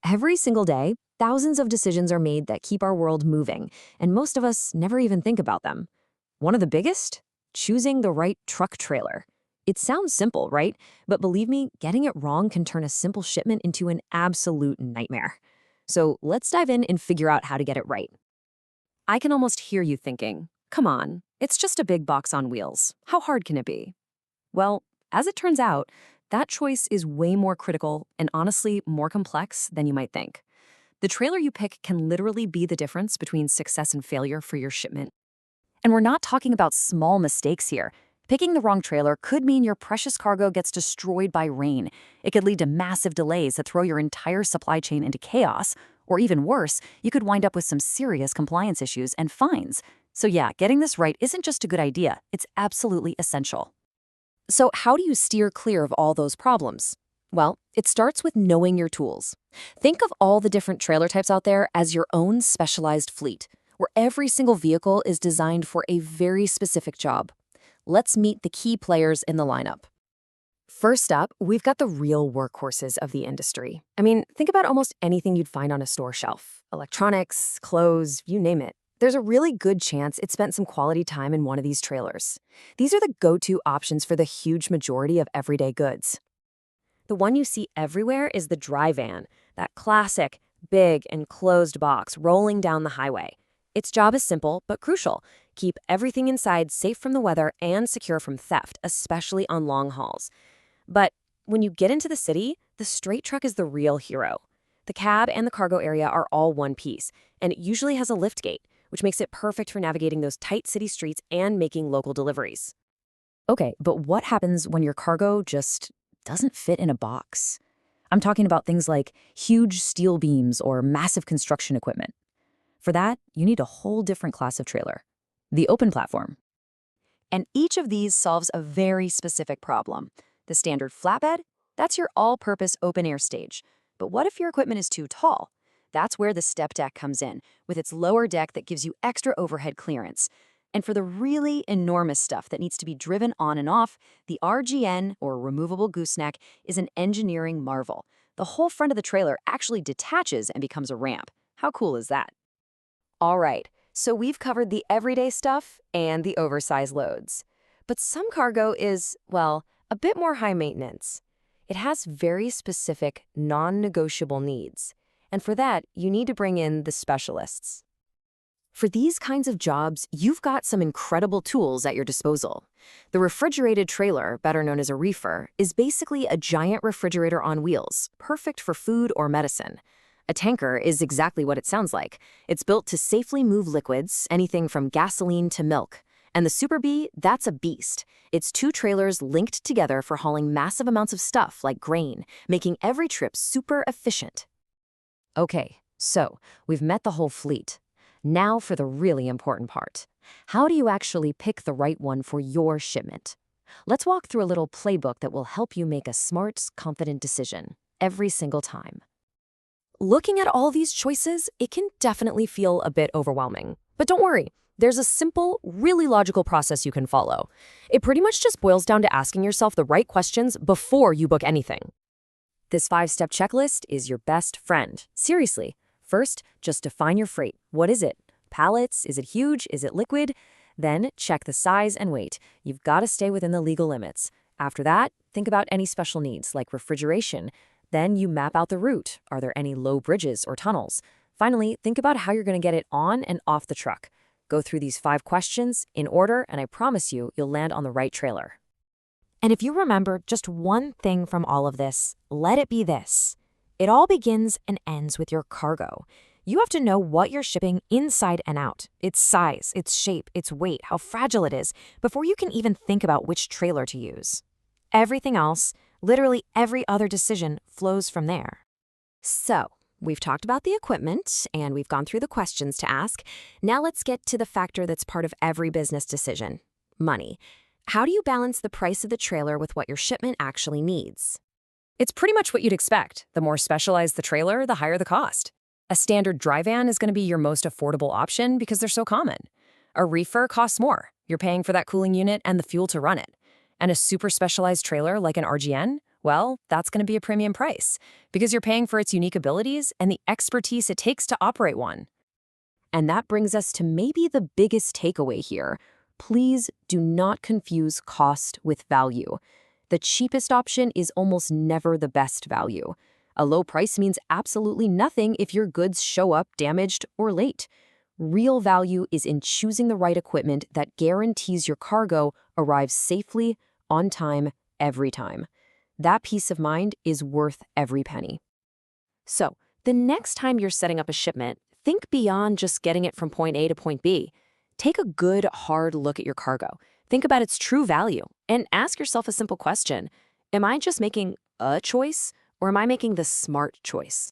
Every single day, thousands of decisions are made that keep our world moving, and most of us never even think about them. One of the biggest? Choosing the right truck trailer. It sounds simple, right? But believe me, getting it wrong can turn a simple shipment into an absolute nightmare. So let's dive in and figure out how to get it right. I can almost hear you thinking, come on, it's just a big box on wheels. How hard can it be? Well, as it turns out, that choice is way more critical and honestly more complex than you might think. The trailer you pick can literally be the difference between success and failure for your shipment. And we're not talking about small mistakes here. Picking the wrong trailer could mean your precious cargo gets destroyed by rain. It could lead to massive delays that throw your entire supply chain into chaos. Or even worse, you could wind up with some serious compliance issues and fines. So yeah, getting this right isn't just a good idea, it's absolutely essential. So how do you steer clear of all those problems? Well, it starts with knowing your tools. Think of all the different trailer types out there as your own specialized fleet, where every single vehicle is designed for a very specific job. Let's meet the key players in the lineup. First up, we've got the real workhorses of the industry. Think about almost anything you'd find on a store shelf. Electronics, clothes, you name it. There's a really good chance it spent some quality time in one of these trailers. These are the go-to options for the huge majority of everyday goods. The one you see everywhere is the dry van, that classic, big, enclosed box rolling down the highway. Its job is simple but crucial. Keep everything inside safe from the weather and secure from theft, especially on long hauls. But when you get into the city, the straight truck is the real hero. The cab and the cargo area are all one piece, and it usually has a lift gate, which makes it perfect for navigating those tight city streets and making local deliveries. Okay, but what happens when your cargo just doesn't fit in a box? I'm talking about things like huge steel beams or massive construction equipment. For that, you need a whole different class of trailer, the open platform. And each of these solves a very specific problem. The standard flatbed, that's your all-purpose open-air stage. But what if your equipment is too tall? That's where the step deck comes in, with its lower deck that gives you extra overhead clearance. And for the really enormous stuff that needs to be driven on and off, the RGN, or removable gooseneck, is an engineering marvel. The whole front of the trailer actually detaches and becomes a ramp. How cool is that? All right, so we've covered the everyday stuff and the oversized loads. But some cargo is, well, a bit more high maintenance. It has very specific, non-negotiable needs. And for that, you need to bring in the specialists. For these kinds of jobs, you've got some incredible tools at your disposal. The refrigerated trailer, better known as a reefer, is basically a giant refrigerator on wheels, perfect for food or medicine. A tanker is exactly what it sounds like. It's built to safely move liquids, anything from gasoline to milk. And the Super Bee, that's a beast. It's two trailers linked together for hauling massive amounts of stuff like grain, making every trip super efficient. Okay, so we've met the whole fleet. Now for the really important part. How do you actually pick the right one for your shipment? Let's walk through a little playbook that will help you make a smart, confident decision every single time. Looking at all these choices, it can definitely feel a bit overwhelming. But don't worry, there's a simple, really logical process you can follow. It pretty much just boils down to asking yourself the right questions before you book anything. This 5-step checklist is your best friend. Seriously. First, just define your freight. What is it? Pallets? Is it huge? Is it liquid? Then check the size and weight. You've got to stay within the legal limits. After that, think about any special needs like refrigeration. Then you map out the route. Are there any low bridges or tunnels? Finally, think about how you're going to get it on and off the truck. Go through these 5 questions in order, and I promise you'll land on the right trailer. And if you remember just one thing from all of this, let it be this. It all begins and ends with your cargo. You have to know what you're shipping inside and out, its size, its shape, its weight, how fragile it is, before you can even think about which trailer to use. Everything else, literally every other decision, flows from there. So, we've talked about the equipment, and we've gone through the questions to ask. Now let's get to the factor that's part of every business decision: money. How do you balance the price of the trailer with what your shipment actually needs? It's pretty much what you'd expect. The more specialized the trailer, the higher the cost. A standard dry van is going to be your most affordable option because they're so common. A reefer costs more. You're paying for that cooling unit and the fuel to run it. And a super specialized trailer like an RGN, Well, that's going to be a premium price because you're paying for its unique abilities and the expertise it takes to operate one. And that brings us to maybe the biggest takeaway here. Please do not confuse cost with value. The cheapest option is almost never the best value. A low price means absolutely nothing if your goods show up damaged or late. Real value is in choosing the right equipment that guarantees your cargo arrives safely, on time, every time. That peace of mind is worth every penny. So, the next time you're setting up a shipment, think beyond just getting it from point A to point B. Take a good, hard look at your cargo. Think about its true value and ask yourself a simple question. Am I just making a choice or am I making the smart choice?